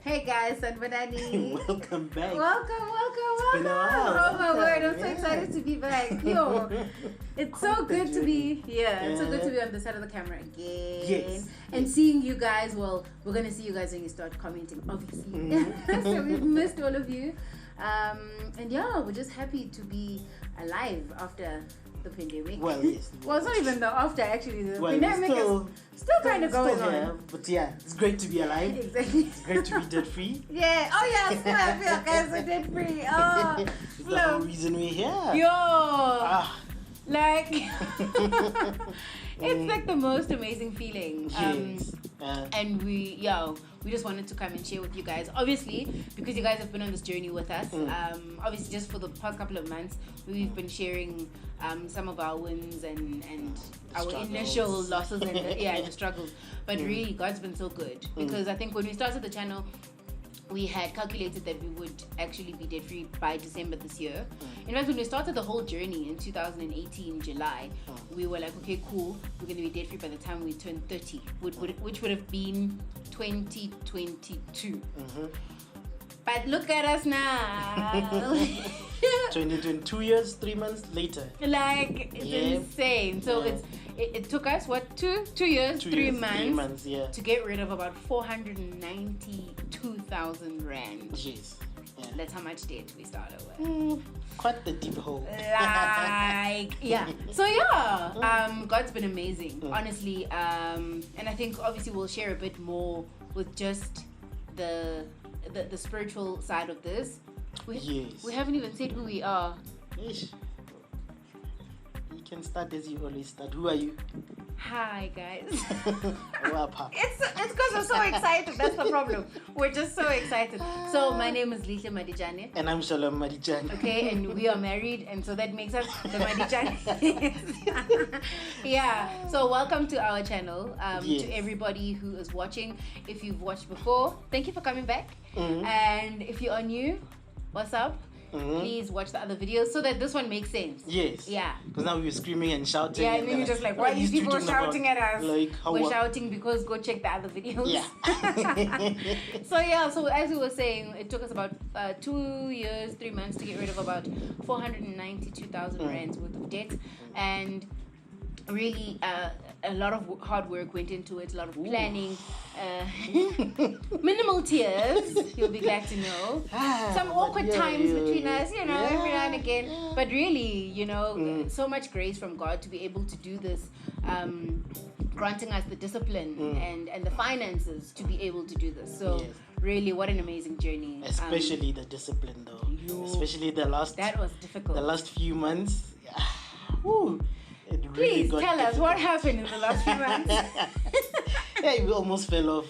Hey guys, Sanbanani. Welcome back. Welcome. It's been a while. Oh my word, I'm so excited to be back. Yo, it's so good to be here. It's so good to be on the side of the camera again. Yes. And seeing you guys, well, we're going to see you guys when you start commenting, obviously. So we've missed all of you. And yeah, we're just happy to be alive after the pandemic. Well, yes. Well, it's not even the after, actually. The Well, pandemic is still kind of going on. But yeah, it's great to be alive. Exactly. It's great to be debt free. Yeah. Oh yeah, I'm so happy you guys are debt free. Oh, It's the whole reason we're here. Yo. Like it's like the most amazing feeling. Yes. And we just wanted to come and share with you guys, obviously, because you guys have been on this journey with us. Obviously, just for the past couple of months, we've been sharing some of our wins and our Struggles. initial losses and the struggles. But really, God's been so good, because I think when we started the channel, we had calculated that we would actually be debt free by December this year. In fact, when we started the whole journey in 2018 July, we were like, okay, cool, we're going to be debt free by the time we turn 30, which would have been 2022. But look at us now. 22 years, 3 months later. Like, it's insane. So it took us, what, two years, 3 months, 3 months, to get rid of about 492,000 rand. Yes. Yeah. That's how much debt we started with. Quite the deep hole. So God's been amazing, honestly. And I think obviously we'll share a bit more with just the spiritual side of this. We haven't even said who we are. Ish. You can start as you always start. Who are you? Hi guys. Wapa. It's because we're so excited. That's the problem. We're just so excited. So my name is Lihle Madijane. And I'm Shalom Madijane. Okay, and we are married, and so that makes us the Madijane. Yeah. So welcome to our channel. To everybody who is watching. If you've watched before, thank you for coming back. And if you are new, what's up? Please watch the other videos so that this one makes sense. Yes. Yeah. Because now we're screaming and shouting. Yeah, and then you're just like, why are these people shouting at us? Like, we're shouting because go check the other videos. Yeah. So as we were saying, it took us about 2 years, 3 months to get rid of about 492,000 rands worth of debt. And really a lot of hard work went into it, a lot of planning, minimal tears, you'll be glad to know, some awkward times between us, every now and again, but really, so much grace from God to be able to do this, granting us the discipline and the finances to be able to do this. So really, what an amazing journey. Especially the discipline though. Especially that was difficult. The last few months. Woo. Please tell us what happened in the last few months. We almost fell off.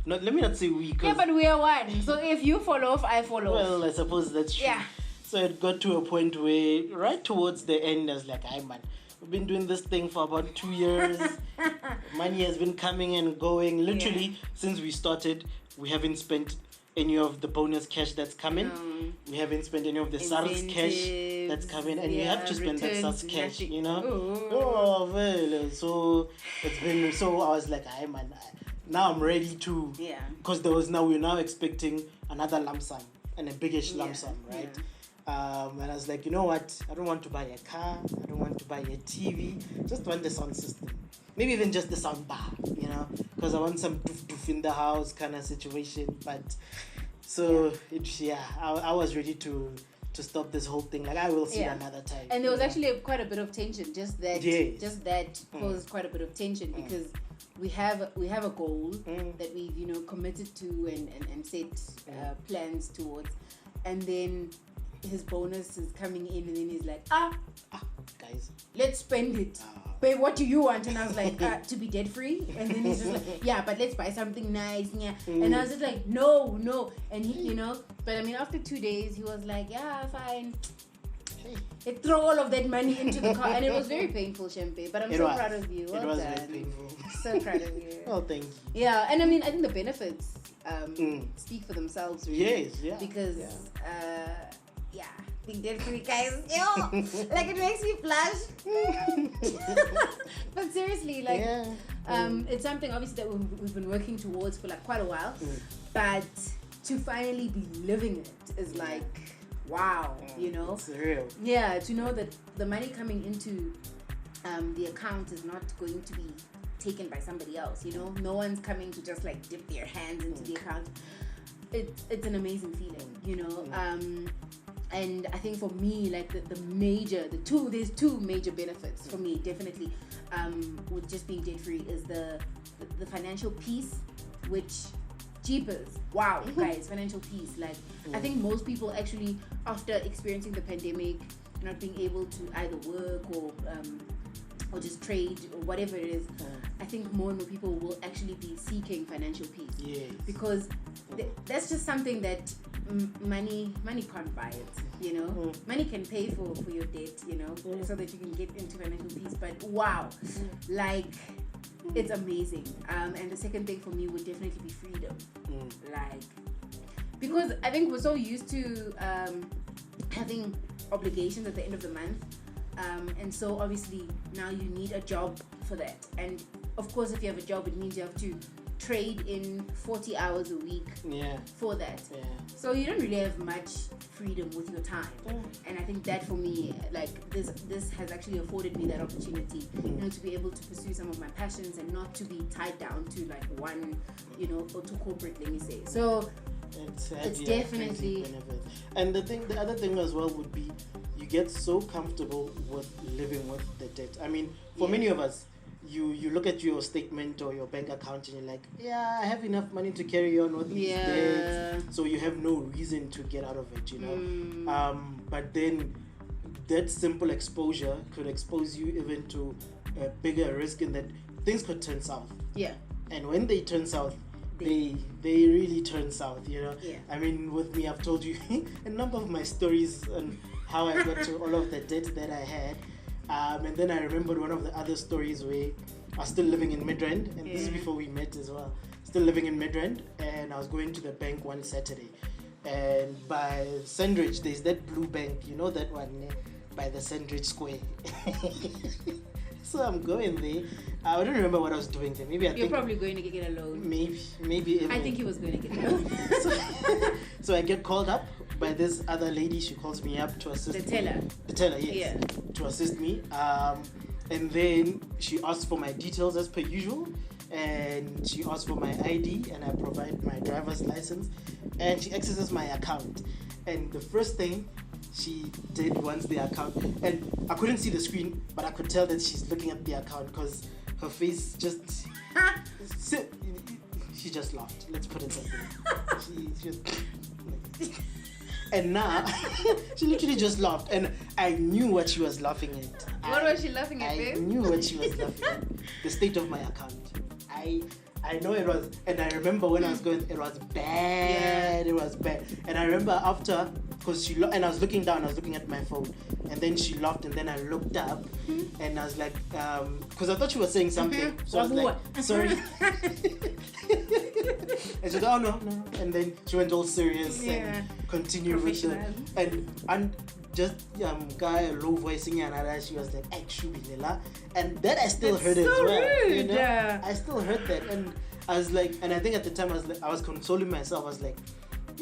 Let me not say we. Yeah, but we are one. So if you fall off, I fall off. Well, I suppose that's true. Yeah. So it got to a point where right towards the end, I was like, man, we've been doing this thing for about 2 years. Money has been coming and going. Literally, since we started, we haven't spent any of the bonus cash that's coming. We haven't spent any of the SARS cash that's coming, and you have to spend that SARS cash, Oh, well, so it's been so. I was like, man, now I'm ready to, because we're now expecting another lump sum and a biggish lump sum, right? And I was like, you know what? I don't want to buy a car. I don't want to buy a TV. Just want the sound system. Maybe even just the sound bar, because I want some doof in the house kind of situation. But so I was ready to stop this whole thing. Like, I will see it another time. And there was actually quite a bit of tension. Just that caused quite a bit of tension because we have a goal that we've committed to and set plans towards, and then his bonus is coming in, and then he's like, guys, let's spend it. Babe, what do you want? And I was like, to be debt free. And then he's just like, but let's buy something nice. And I was just like, no. And he, but I mean, after 2 days, he was like, fine. He threw all of that money into the car, and it was very painful, Shempe. But I'm so proud of you. Well done. Very painful. So proud of you. Oh, thank you. Yeah, and I mean, I think the benefits speak for themselves, really. Yes, yeah. Because being debt free, guys, like, it makes me blush. But seriously, like, it's something obviously that we've been working towards for like quite a while. But to finally be living it is like, wow, you know? It's real. Yeah, to know that the money coming into the account is not going to be taken by somebody else, you know? No one's coming to just like dip their hands into the account. It's an amazing feeling, you know? And I think for me, like there's two major benefits for me, definitely, with just being debt free is the financial peace, which jeepers, wow, guys, financial peace. Like, I think most people actually, after experiencing the pandemic, not being able to either work or just trade or whatever it is, I think more and more people will actually be seeking financial peace. Yes. Because that's just something that money can't buy it, you know. Money can pay for your debt, you know, so that you can get into financial peace. But wow, like, it's amazing. And the second thing for me would definitely be freedom. Like, because I think we're so used to having obligations at the end of the month, and so obviously now you need a job for that. And of course, if you have a job, it means you have to trade in 40 hours a week for that. So you don't really have much freedom with your time. And I think that for me, like, this has actually afforded me that opportunity, you know, to be able to pursue some of my passions and not to be tied down to like one, you know, or to corporate, let me say. So it's definitely benefits. And the other thing as well would be, you get so comfortable with living with the debt. I mean, for many of us, you look at your statement or your bank account and you're like, I have enough money to carry on with these debts, so you have no reason to get out of it, you know. But then that simple exposure could expose you even to a bigger risk in that things could turn south. And when they turn south, they really turn south, you know. I mean, with me, I've told you a number of my stories on how I got to all of the debt that I had. And then I remembered one of the other stories where I was still living in Midrand, and this is before we met as well. Still living in Midrand, and I was going to the bank one Saturday. And by Sandridge, there's that blue bank, you know that one, by the Sandridge Square. So I'm going there. I don't remember what I was doing there. You're probably going to get a loan. Maybe. I think he was going to get a loan. So I get called up by this other lady. She calls me up to assist me. The teller, yes. To assist me. And then she asks for my details as per usual. And she asks for my ID, and I provide my driver's license. And she accesses my account. And the first thing she did once the account, and I couldn't see the screen, but I could tell that she's looking at the account because her face just she just laughed. Let's put it that way. She just and now she literally just laughed, and I knew what she was laughing at. What was she laughing at, babe? I knew what she was laughing at. The state of my account. I know it was, and I remember when I was going, it was bad. It was bad. And I remember after, because and I was looking down, I was looking at my phone, and then she laughed, and then I looked up, and I was like, because I thought she was saying something, so I was like, sorry. And she said, oh no, and then she went all serious and continued with it, and just guy low voicing and she was like, and that I still heard it as well. Rude. You know, I still heard that, and I was like, and I think at the time I was consoling myself. I was like,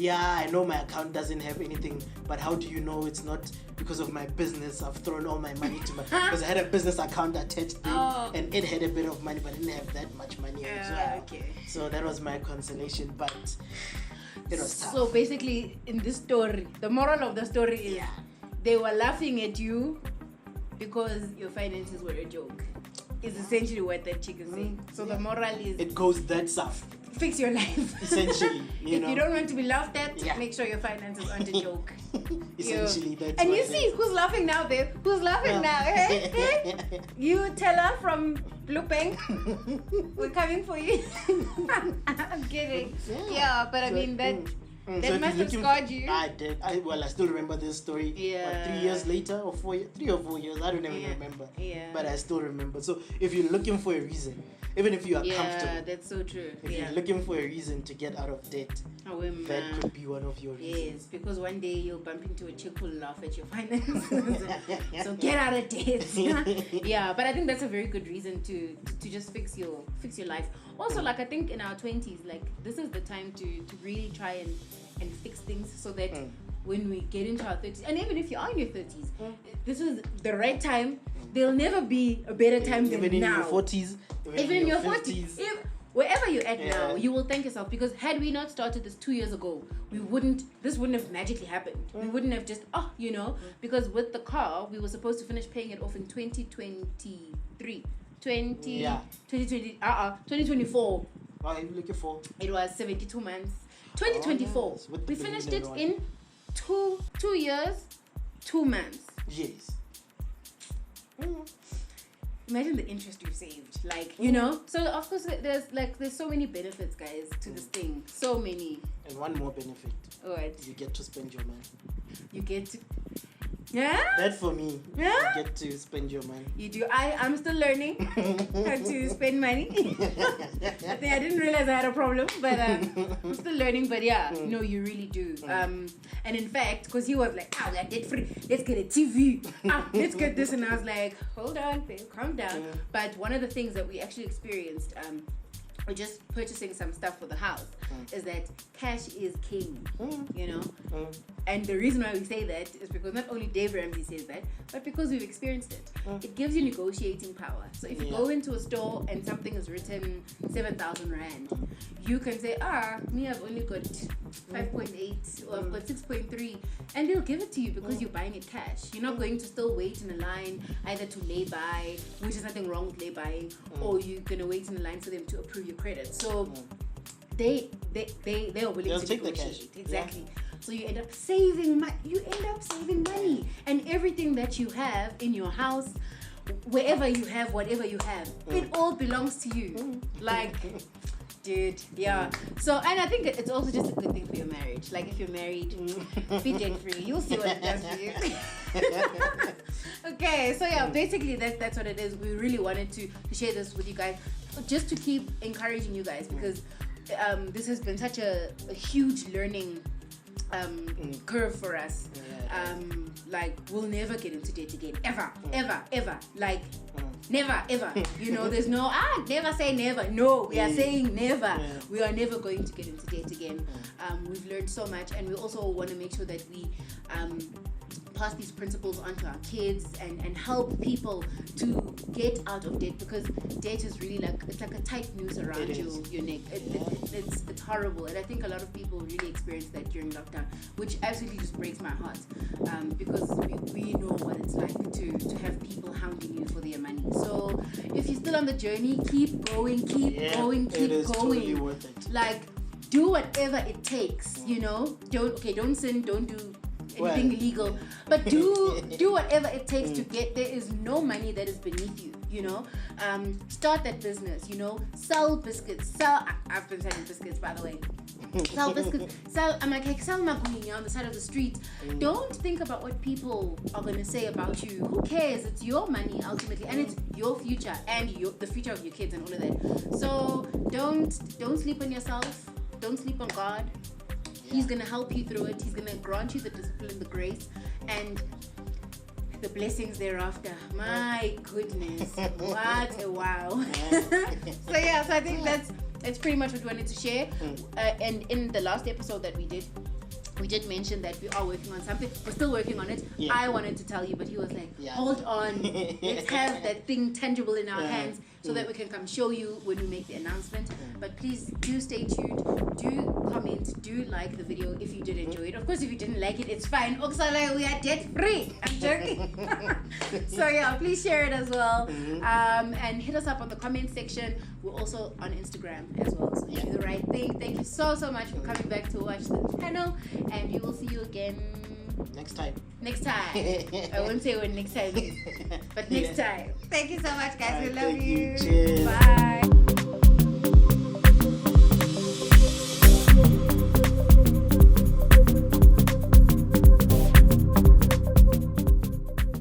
I know my account doesn't have anything, but how do you know it's not because of my business? I've thrown all my money to because I had a business account attached there, and it had a bit of money, but I didn't have that much money as well. Okay. So that was my consolation, but it was tough. So basically, in this story, the moral of the story is they were laughing at you because your finances were a joke. Is essentially what that chick is saying. So the moral is, it goes that south. Fix your life. Essentially, if you don't want to be laughed at, make sure your finances aren't a joke. Essentially, that's. And you see who's laughing now, babe? Who's laughing now? Hey? You teller from Blue Bank, we're coming for you. I'm kidding. Yeah, but I mean that. That must have scarred you. I did. I still remember this story. 3 years later, or 3 or 4 years, I don't even remember. But I still remember. So if you're looking for a reason, even if you are comfortable. Yeah, that's so true. If you're looking for a reason to get out of debt, that could be one of your reasons. Yes, because one day you'll bump into a chick who'll laugh at your finances. So get out of debt. Yeah, but I think that's a very good reason to just fix your life. Also, like I think in our 20s, like this is the time to really try and fix things so that when we get into our 30s, and even if you are in your 30s, this is the right time. There'll never be a better time than now. Even in your 40s, even in your 40s. Wherever you're at now, you will thank yourself, because had we not started this 2 years ago, this wouldn't have magically happened. We wouldn't have just, because with the car, we were supposed to finish paying it off in 2023. 2024. What are you looking for? It was 72 months. 2024. Yes. We finished it in 2 years, 2 months. Yes. Imagine the interest you've saved, So of course, there's so many benefits, guys, to this thing. So many. And one more benefit. What? You get to spend your money. You get to. Yeah. That for me. Yeah. You get to spend your money. You do. I'm still learning how to spend money. I think I didn't realize I had a problem, but I'm still learning. But yeah, no, you really do. And in fact, because he was like, we are debt free. Let's get a TV. Let's get this, and I was like, hold on, babe, calm down. But one of the things that we actually experienced, we're just purchasing some stuff for the house, is that cash is king, And the reason why we say that is because not only Dave Ramsey says that, but because we've experienced it. It gives you negotiating power. So if you go into a store and something is written 7,000 Rand, you can say, me, I've only got 5.8 or I've got 6.3, and they'll give it to you because you're buying it cash. You're not going to still wait in a line either to lay by, which is nothing wrong with lay buying, or you're going to wait in a line for them to approve your credit. So they are willing to negotiate. Exactly. Yeah. So you end up saving money, and everything that you have in your house, wherever you have, whatever you have, it all belongs to you. Dude, yeah. So, and I think it's also just a good thing for your marriage. Like, if you're married, be debt free. You'll see what it does for you. Okay, so yeah, basically that's what it is. We really wanted to share this with you guys, just to keep encouraging you guys, because this has been such a huge learning curve for us. We'll never get into debt again, ever. Never, ever. There's no, never say never. No, we are saying never. We are never going to get into debt again. We've learned so much, and we also want to make sure that we pass these principles on to our kids and help people to get out of debt, because debt is really it's like a tight noose around your neck. It's horrible, and I think a lot of people really experienced that during lockdown, which absolutely just breaks my heart, because we know what it's like to have people hounding you for their money. So if you're still on the journey, keep going. It is totally worth it. Do whatever it takes. Don't sin, don't do anything illegal, but do whatever it takes to get. There is no money that is beneath you. Start that business. Sell biscuits. I've been selling biscuits, by the way. Sell biscuits. Sell maguni on the side of the street. Don't think about what people are going to say about you. Who cares? It's your money ultimately, and it's your future and the future of your kids and all of that. So don't sleep on yourself. Don't sleep on God. He's going to help you through it. He's going to grant you the discipline, the grace, and the blessings thereafter. My goodness. What a wow. So I think that's pretty much what we wanted to share. And in the last episode that we did mention that we are working on something. We're still working on it. I wanted to tell you, but he was like, hold on. Let's have that thing tangible in our hands so that we can come show you when we make the announcement. But please do stay tuned. Do comment. Do like the video if you did enjoy it. Of course, if you didn't like it, it's fine. Oksala, we are debt free. I'm joking. So please share it as well. And hit us up on the comment section. We're also on Instagram as well. So do the right thing. Thank you so much for coming back to watch the channel. And we will see you again next time. I won't say when next time is, but next time. Thank you so much, guys. We love you. Cheers. Bye.